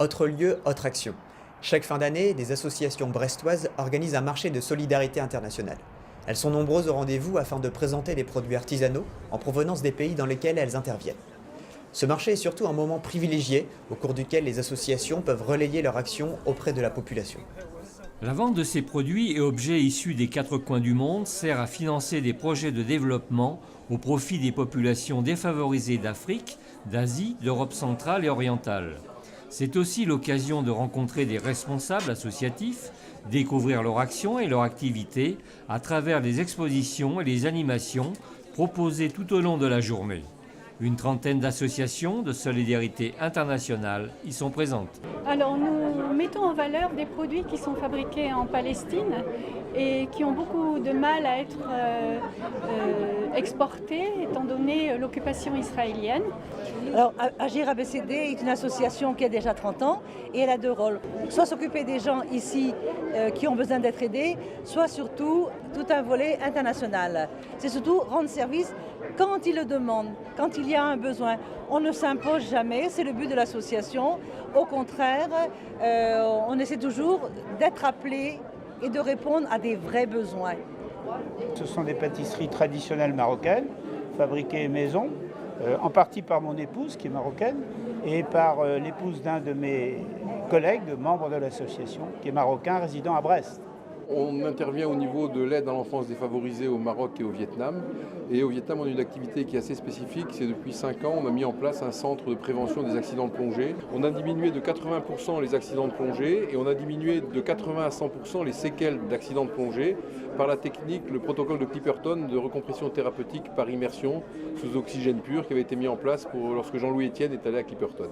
Autre lieu, autre action. Chaque fin d'année, des associations brestoises organisent un marché de solidarité internationale. Elles sont nombreuses au rendez-vous afin de présenter des produits artisanaux en provenance des pays dans lesquels elles interviennent. Ce marché est surtout un moment privilégié au cours duquel les associations peuvent relayer leur action auprès de la population. La vente de ces produits et objets issus des quatre coins du monde sert à financer des projets de développement au profit des populations défavorisées d'Afrique, d'Asie, d'Europe centrale et orientale. C'est aussi l'occasion de rencontrer des responsables associatifs, découvrir leur action et leur activité à travers les expositions et les animations proposées tout au long de la journée. Une trentaine d'associations de solidarité internationale y sont présentes. Alors nous mettons en valeur des produits qui sont fabriqués en Palestine et qui ont beaucoup de mal à être exportés étant donné l'occupation israélienne. Alors Agir ABCD est une association qui a déjà 30 ans et elle a deux rôles. Soit s'occuper des gens ici qui ont besoin d'être aidés, soit surtout tout un volet international. C'est surtout rendre service quand ils le demandent, quand il y a un besoin. On ne s'impose jamais, c'est le but de l'association. Au contraire, on essaie toujours d'être appelé et de répondre à des vrais besoins. Ce sont des pâtisseries traditionnelles marocaines, fabriquées maison, en partie par mon épouse qui est marocaine et par l'épouse d'un de mes collègues, membres de l'association, qui est marocain, résident à Brest. On intervient au niveau de l'aide à l'enfance défavorisée au Maroc et au Vietnam. Et au Vietnam, on a une activité qui est assez spécifique. C'est depuis 5 ans, on a mis en place un centre de prévention des accidents de plongée. On a diminué de 80% les accidents de plongée et on a diminué de 80 à 100% les séquelles d'accidents de plongée par la technique, le protocole de Clipperton de recompression thérapeutique par immersion sous oxygène pur qui avait été mis en place lorsque Jean-Louis Etienne est allé à Clipperton.